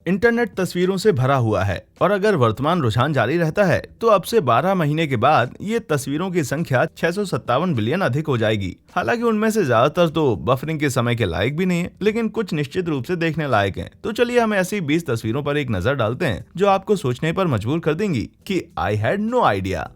Internet तस्वीरों से भरा हुआ है और अगर वर्तमान रुझान जारी रहता है तो अब से 12 महीने के बाद ये तस्वीरों की संख्या 657 बिलियन अधिक हो जाएगी। हालांकि उनमें से ज्यादातर तो बफरिंग के समय के लायक भी नहीं है, लेकिन कुछ निश्चित रूप से देखने लायक हैं। तो चलिए हम ऐसी 20 तस्वीरों पर एक नजर डालते हैं जो आपको सोचने पर मजबूर कर देंगी कि I had no idea.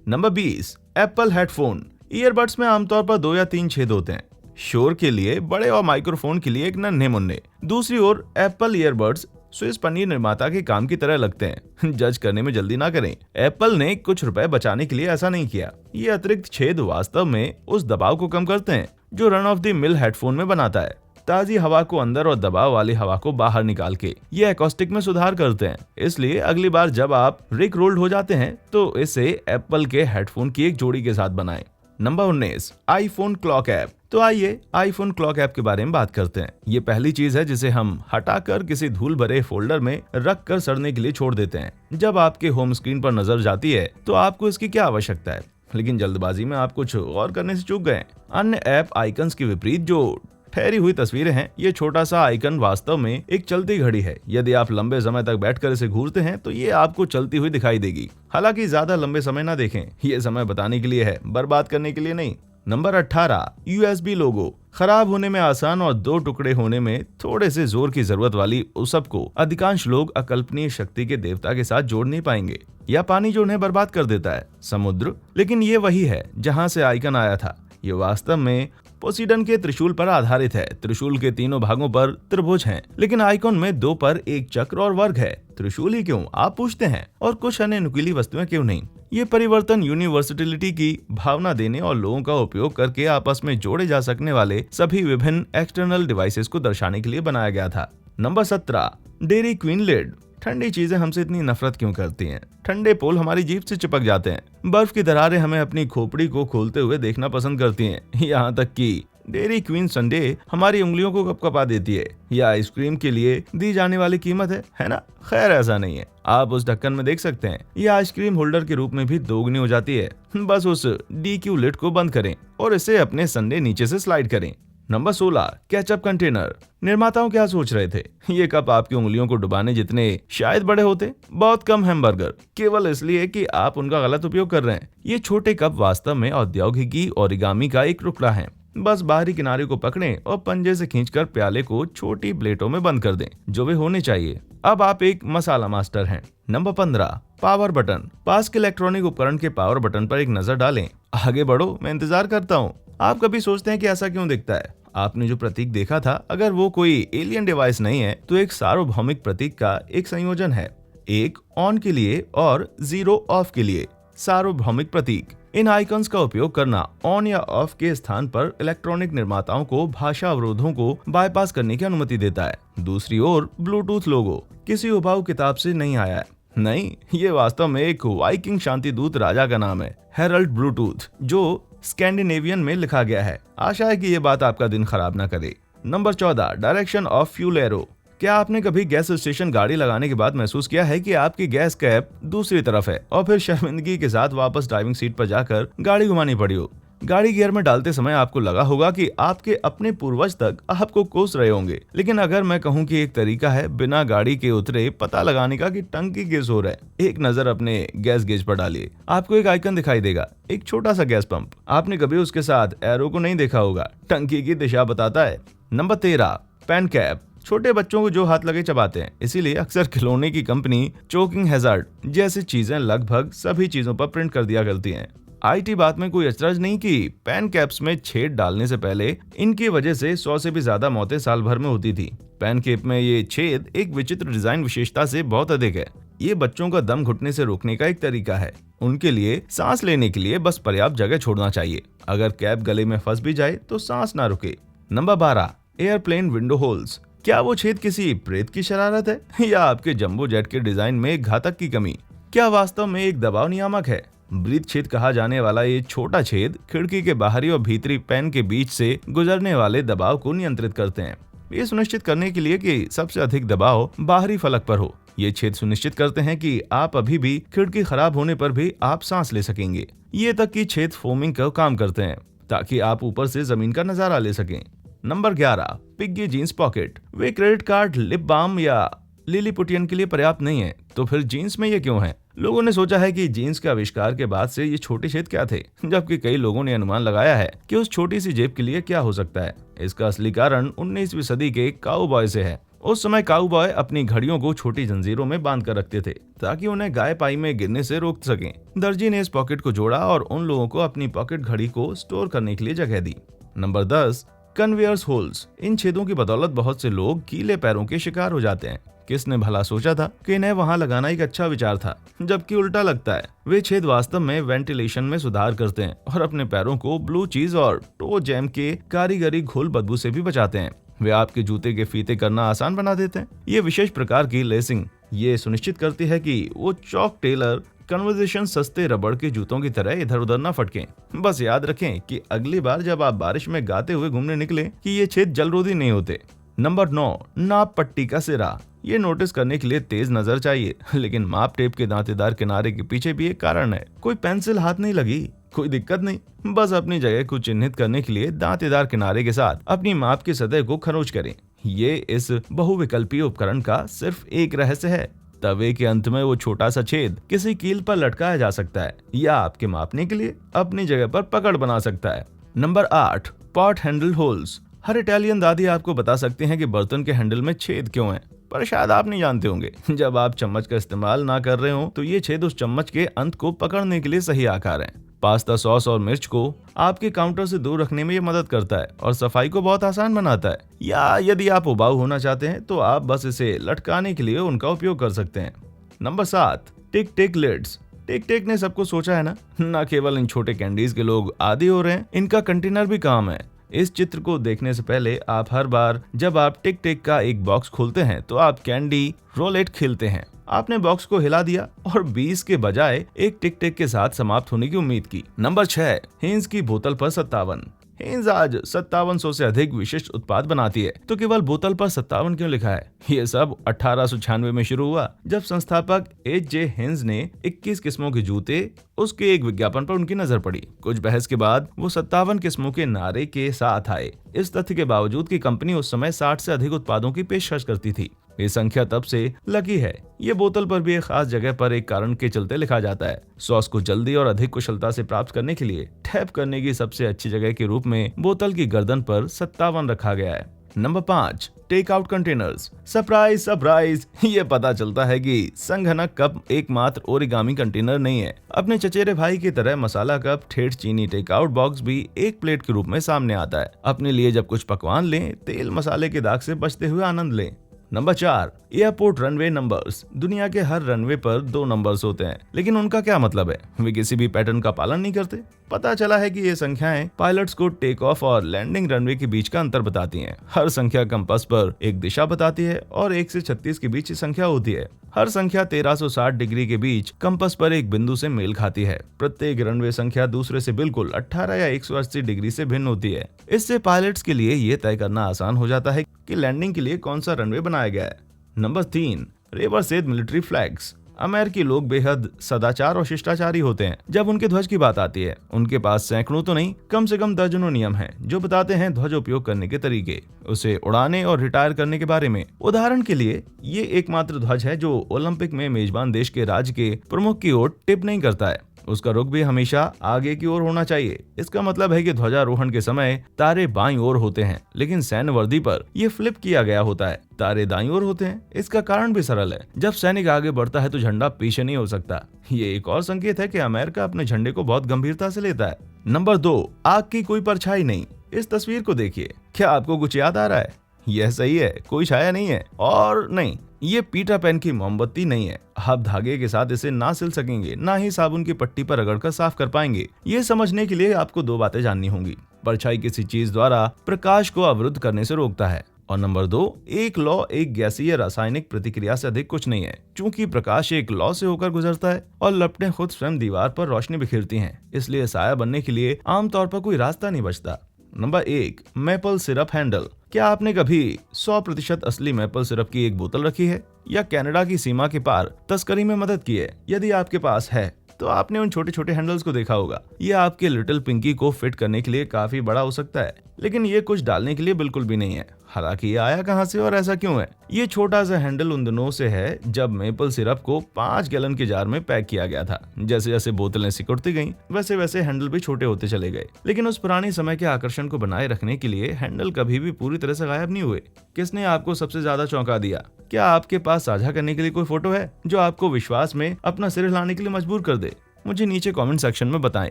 Number 20, Apple headphone. Earbuds में आमतौर पर 2 या 3 छेद होते हैं, शोर के लिए बड़े और माइक्रोफोन के लिए एक नन्हे मुन्ने। दूसरी ओर एप्पल ईयरबड्स स्विस पनीर निर्माता के काम की तरह लगते हैं। जज करने में जल्दी ना करें, एप्पल ने कुछ रुपए बचाने के लिए ऐसा नहीं किया। ये अतिरिक्त छेद वास्तव में उस दबाव को कम करते हैं जो run of the mill headphone में बनाता है। ताजी हवा को अंदर और दबाव वाली हवा को बाहर निकाल के ये एकॉस्टिक में सुधार करते हैं। इसलिए अगली बार जब आप रिक रोल्ड हो जाते हैं तो इसे एप्पल के हेडफोन की एक जोड़ी के साथ बनाएं। Number 19, iPhone clock app. तो आइए आईफोन क्लॉक ऐप के बारे में बात करते हैं। ये पहली चीज है जिसे हम हटाकर किसी धूल भरे फोल्डर में रख कर सड़ने के लिए छोड़ देते हैं। जब आपके होम स्क्रीन पर नजर जाती है तो आपको इसकी क्या आवश्यकता है, लेकिन जल्दबाजी में आप कुछ और करने से चूक गए। अन्य ऐप आइकन्स के विपरीत जो ठहरी हुई तस्वीरें हैं, ये छोटा सा आइकन वास्तव में एक चलती घड़ी है। यदि आप लंबे समय तक बैठकर इसे घूरते हैं तो ये आपको चलती हुई दिखाई देगी। हालांकि ज्यादा लंबे समय ना देखें, ये समय बताने के लिए है, बर्बाद करने के लिए नहीं। नंबर 18, यूएसबी लोगो। खराब होने में आसान और 2 टुकड़े होने में थोड़े से जोर की जरूरत वाली उस सब को अधिकांश लोग अकल्पनीय शक्ति के देवता के साथ जोड़ नहीं पाएंगे, या पानी जो उन्हें बर्बाद कर देता है, समुद्र। लेकिन ये वही है जहाँ से आइकन आया था। ये वास्तव में पोसीडन के त्रिशूल पर आधारित है। त्रिशूल के तीनों भागों पर त्रिभुज हैं, लेकिन आइकॉन में 2 पर एक चक्र और वर्ग है। त्रिशूल ही क्यों, आप पूछते हैं, और कुछ अन्य नुकीली वस्तुएं क्यों नहीं? ये परिवर्तन यूनिवर्सिटी की भावना देने और लोगों का उपयोग करके आपस में जोड़े जा सकने वाले सभी विभिन्न एक्सटर्नल डिवाइसेस को दर्शाने के लिए बनाया गया था। Number 17, Dairy Queen lid. ठंडी चीजें हमसे इतनी नफरत क्यों करती हैं? ठंडे पोल हमारी जीभ से चिपक जाते हैं। बर्फ की दरारें हमें अपनी खोपड़ी को खोलते हुए देखना पसंद करती हैं। यहाँ तक कि डेयरी क्वीन संडे हमारी उंगलियों को कपकपा देती है। यह आइसक्रीम के लिए दी जाने वाली कीमत है ना? खैर, ऐसा नहीं है। आप उस ढक्कन में देख सकते हैं, यह आइसक्रीम होल्डर के रूप में भी दोगुनी हो जाती है। बस उस DQ लिड को बंद करें और इसे अपने संडे नीचे से स्लाइड करें। Number 16, ketchup container. निर्माताओं क्या सोच रहे थे? ये कप आपकी उंगलियों को डुबाने जितने शायद बड़े होते। बहुत कम हैमबर्गर, केवल इसलिए कि आप उनका गलत उपयोग कर रहे हैं। ये छोटे कप वास्तव में औद्योगिकी ओरिगामी का एक टुकड़ा है। बस बाहरी किनारे को पकड़ें और पंजे से खींचकर प्याले को छोटी प्लेटों में बंद कर दें, जो वे होने चाहिए। अब आप एक मसाला मास्टर हैं। Number 15, power button. पास के इलेक्ट्रॉनिक उपकरण के पावर बटन पर एक नजर डालें। आगे बढ़ो, मैं इंतजार करता हूँ। आप कभी सोचते हैं कि ऐसा क्यों दिखता है? आपने जो प्रतीक देखा था, अगर वो कोई एलियन डिवाइस नहीं है तो एक सार्वभौमिक प्रतीक का एक संयोजन है। एक ऑन के लिए और 0 ऑफ के लिए सार्वभौमिक प्रतीक। इन आइकन्स का उपयोग करना ऑन या ऑफ के स्थान पर इलेक्ट्रॉनिक निर्माताओं को भाषा अवरोधों को बाईपास करने की अनुमति देता है। दूसरी ओर ब्लूटूथ लोगो किसी उबाऊ किताब से नहीं आया है। नहीं, ये वास्तव में एक वाइकिंग शांति दूत राजा का नाम है, हेरल्ड ब्लूटूथ, जो स्कैंडिनेवियन में लिखा गया है। आशा है कि ये बात आपका दिन खराब ना करे। Number 14, direction of fuel arrow. क्या आपने कभी गैस स्टेशन गाड़ी लगाने के बाद महसूस किया है कि आपकी गैस कैप दूसरी तरफ है और फिर शर्मिंदगी के साथ वापस ड्राइविंग सीट पर जाकर गाड़ी घुमानी पड़ी हो? गाड़ी गियर में डालते समय आपको लगा होगा कि आपके अपने पूर्वज तक आपको कोस रहे होंगे। लेकिन अगर मैं कहूं कि एक तरीका है बिना गाड़ी के उतरे पता लगाने का कि टंकी किस ओर है, एक नजर अपने गैस गेज पर डालिए। आपको एक आइकन दिखाई देगा, एक छोटा सा गैस पंप। आपने कभी उसके साथ एरो को नहीं देखा होगा, टंकी की दिशा बताता है। Number 13, pen cap. छोटे बच्चों को जो हाथ लगे चबाते हैं, इसीलिए अक्सर खिलौने की कंपनी चोकिंग हैजार्ड जैसी चीजें लगभग सभी चीजों पर प्रिंट कर दिया करती हैं। IT बात में कोई अचरज नहीं कि पेन कैप्स में छेद डालने से पहले इनकी वजह से 100 से भी ज्यादा मौतें साल भर में होती थी। पेन कैप में ये छेद एक विचित्र डिजाइन विशेषता से बहुत अधिक है। ये बच्चों का दम घुटने से रोकने का एक तरीका है। उनके लिए सांस लेने के लिए बस पर्याप्त जगह छोड़ना चाहिए। अगर कैप गले में फंस भी जाए तो सांस ना रुके। Number 12, airplane window holes. क्या वो छेद किसी प्रेत की शरारत है या आपके जंबो जेट के डिजाइन में एक घातक की कमी? क्या वास्तव में एक दबाव नियामक है? ब्रीथ छेद कहा जाने वाला ये छोटा छेद खिड़की के बाहरी और भीतरी पैन के बीच से गुजरने वाले दबाव को नियंत्रित करते हैं। ये सुनिश्चित करने के लिए कि सबसे अधिक दबाव बाहरी फलक पर हो। ये छेद सुनिश्चित करते हैं कि आप अभी भी खिड़की खराब होने पर भी आप सांस ले सकेंगे। ये तक कि छेद फोमिंग का काम करते हैं ताकि आप ऊपर से जमीन का नजारा ले सकें। Number 11, piggy jeans pocket. वे क्रेडिट कार्ड, लिप बाम या लिलीपुटियन के लिए पर्याप्त नहीं है, तो फिर जीन्स में ये क्यों है? लोगों ने सोचा है कि जीन्स के आविष्कार के बाद से ये छोटे छेद क्या थे, जबकि कई लोगों ने अनुमान लगाया है कि उस छोटी सी जेब के लिए क्या हो सकता है। इसका असली कारण 19वीं सदी के काउबॉय से है। उस समय काउबॉय अपनी घड़ियों को छोटी जंजीरों में बांध कर रखते थे ताकि उन्हें गाय पाई में गिरने से रोक सकें। दर्जी ने इस पॉकेट को जोड़ा और उन लोगों को अपनी पॉकेट घड़ी को स्टोर करने के लिए जगह दी। Number 10, Converse holes. इन छेदों की बदौलत बहुत से लोग गीले पैरों के शिकार हो जाते हैं। किसने भला सोचा था कि इन्हें वहां लगाना एक अच्छा विचार था, जबकि उल्टा लगता है। वे छेद वास्तव में वेंटिलेशन में सुधार करते हैं और अपने पैरों को ब्लू चीज और टो जैम के कारीगरी घोल बदबू से भी बचाते हैं। वे आपके जूते के फीते करना आसान बना देते हैं। ये विशेष प्रकार की लेसिंग ये सुनिश्चित करती है कि वो चॉक टेलर कन्वर्सेशन सस्ते रबड़ के जूतों की तरह इधर उधर न फटकें। बस याद रखें कि अगली बार जब आप बारिश में गाते हुए घूमने निकले कि ये छेद जलरोधी नहीं होते। नंबर 9, नाप पट्टी का सिरा। ये नोटिस करने के लिए तेज नजर चाहिए, लेकिन माप टेप के दांतेदार किनारे के पीछे भी एक कारण है। कोई पेंसिल हाथ नहीं लगी, कोई दिक्कत नहीं, बस अपनी जगह को चिन्हित करने के लिए दांतेदार किनारे के साथ अपनी माप की सतह को खरोंच करें। ये इस बहुविकल्पीय उपकरण का सिर्फ एक रहस्य है। तवे के अंत में वो छोटा सा छेद किसी कील पर लटकाया जा सकता है या आपके मापने के लिए अपनी जगह पर पकड़ बना सकता है। Number 8, pot handle holes. हर इटालियन दादी आपको बता सकते हैं कि बर्तन के हैंडल में छेद क्यों है, पर शायद आप नहीं जानते होंगे। जब आप चम्मच का इस्तेमाल ना कर रहे हो तो ये छेद उस चम्मच के अंत को पकड़ने के लिए सही आकार है। पास्ता सॉस और मिर्च को आपके काउंटर से दूर रखने में ये मदद करता है और सफाई को बहुत आसान बनाता है। या यदि आप उबाऊ होना चाहते हैं तो आप बस इसे लटकाने के लिए उनका उपयोग कर सकते हैं। नंबर 7, टिक टिक लिड्स। टिक टिक ने सबको सोचा है ना केवल इन छोटे कैंडीज के लोग आदी हो रहे हैं, इनका कंटेनर भी काम है। इस चित्र को देखने से पहले आप हर बार जब आप टिक टिक का एक बॉक्स खोलते हैं तो आप कैंडी रोलेट खेलते हैं। आपने बॉक्स को हिला दिया और 20 के बजाय एक टिक टिक के साथ समाप्त होने की उम्मीद की। नंबर 6, हेंज की बोतल पर 57। हेंज आज 5700 से अधिक विशिष्ट उत्पाद बनाती है, तो केवल बोतल पर 57 क्यों लिखा है? ये सब 1896 में शुरू हुआ जब संस्थापक H.J. हेंज ने 21 किस्मों के जूते उसके एक विज्ञापन पर उनकी नजर पड़ी। कुछ बहस के बाद वो 57 किस्मों के नारे के साथ आए। इस तथ्य के बावजूद कि कंपनी उस समय 60 से अधिक उत्पादों की पेशकश करती थी। ये संख्या तब से लकी है। ये बोतल पर भी एक खास जगह पर एक कारण के चलते लिखा जाता है। सॉस को जल्दी और अधिक कुशलता से प्राप्त करने के लिए टैप करने की सबसे अच्छी जगह के रूप में बोतल की गर्दन पर 57 रखा गया है। Number 5, take out containers. Surprise surprise, ये पता चलता है कि संघनक कप एकमात्र ओरिगामी कंटेनर नहीं है। अपने चचेरे भाई की तरह मसाला कप ठेठ चीनी टेक आउट बॉक्स भी एक प्लेट के रूप में सामने आता है। अपने लिए जब कुछ पकवान लें, तेल मसाले के दाग से बचते हुए आनंद लें। Number 4, airport runway numbers. दुनिया के हर रनवे पर 2 नंबर्स होते हैं, लेकिन उनका क्या मतलब है? वे किसी भी पैटर्न का पालन नहीं करते। पता चला है कि ये संख्याएं पायलट्स को टेक ऑफ और लैंडिंग रनवे के बीच का अंतर बताती हैं। हर संख्या कंपास पर एक दिशा बताती है और 1 से 36 के बीच संख्या होती है। हर संख्या 1360 डिग्री के बीच कंपास पर एक बिंदु से मेल खाती है। प्रत्येक रनवे संख्या दूसरे से बिल्कुल 18 या 180 डिग्री से भिन्न होती है। इससे पायलट्स के लिए ये तय करना आसान हो जाता है कि लैंडिंग के लिए कौन सा रनवे बनाया गया है। Number 3, reversed military flags. अमेरिकी लोग बेहद सदाचार और शिष्टाचारी होते हैं। जब उनके ध्वज की बात आती है, उनके पास सैकड़ों तो नहीं, कम से कम दर्जनों नियम हैं जो बताते हैं ध्वज उपयोग करने के तरीके, उसे उड़ाने और रिटायर करने के बारे में। उदाहरण के लिए, ये एकमात्र ध्वज है जो ओलंपिक में मेजबान देश के राज्य के प्रमुख की ओर टिप नहीं करता है। उसका रुख भी हमेशा आगे की ओर होना चाहिए। इसका मतलब है कि ध्वजारोहण के समय तारे बाईं ओर होते हैं, लेकिन सैन्य वर्दी पर यह फ्लिप किया गया होता है, तारे दाईं ओर होते हैं। इसका कारण भी सरल है, जब सैनिक आगे बढ़ता है तो झंडा पीछे नहीं हो सकता। ये एक और संकेत है कि अमेरिका अपने झंडे को बहुत गंभीरता से लेता है। नंबर 2, आग की कोई परछाई नहीं। इस तस्वीर को देखिए, क्या आपको कुछ याद आ रहा है? यह सही है, कोई छाया नहीं है। और नहीं, ये पीटर पेन की मोमबत्ती नहीं है। आप धागे के साथ इसे ना सिल सकेंगे, ना ही साबुन की पट्टी पर रगड़कर साफ कर पाएंगे। ये समझने के लिए आपको 2 बातें जाननी होंगी। परछाई किसी चीज द्वारा प्रकाश को अवरुद्ध करने से रोकता है, और नंबर 2, एक लौ एक गैसीय रासायनिक प्रतिक्रिया से अधिक कुछ नहीं है। चूंकि प्रकाश एक लौ से होकर गुजरता है और लपटें खुद स्वयं दीवार पर रोशनी बिखेरती हैं, इसलिए साया बनने के लिए आमतौर पर कोई रास्ता नहीं बचता। Number 1, maple syrup handle. क्या आपने कभी 100% असली मैपल सिरप की एक बोतल रखी है या कनाडा की सीमा के पार तस्करी में मदद की है? यदि आपके पास है तो आपने उन छोटे छोटे हैंडल्स को देखा होगा। ये आपके लिटिल पिंकी को फिट करने के लिए काफी बड़ा हो सकता है, लेकिन ये कुछ डालने के लिए बिल्कुल भी नहीं है। हालांकि ये आया कहां से और ऐसा क्यों है? ये छोटा सा हैंडल उन दिनों से है जब मेपल सिरप को 5 गैलन के जार में पैक किया गया था। जैसे जैसे बोतलें सिकुड़ती गईं, वैसे वैसे हैंडल भी छोटे होते चले गए। लेकिन उस पुराने समय के आकर्षण को बनाए रखने के लिए हैंडल कभी भी पूरी तरह से गायब नहीं हुए। किसने आपको सबसे ज्यादा चौंका दिया? क्या आपके पास साझा करने के लिए कोई फोटो है जो आपको विश्वास में अपना सिर हिलाने के लिए मजबूर कर दे? मुझे नीचे कमेंट सेक्शन में बताएं।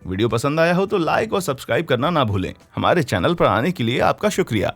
वीडियो पसंद आया हो तो लाइक और सब्सक्राइब करना ना भूलें। हमारे चैनल पर आने के लिए आपका शुक्रिया।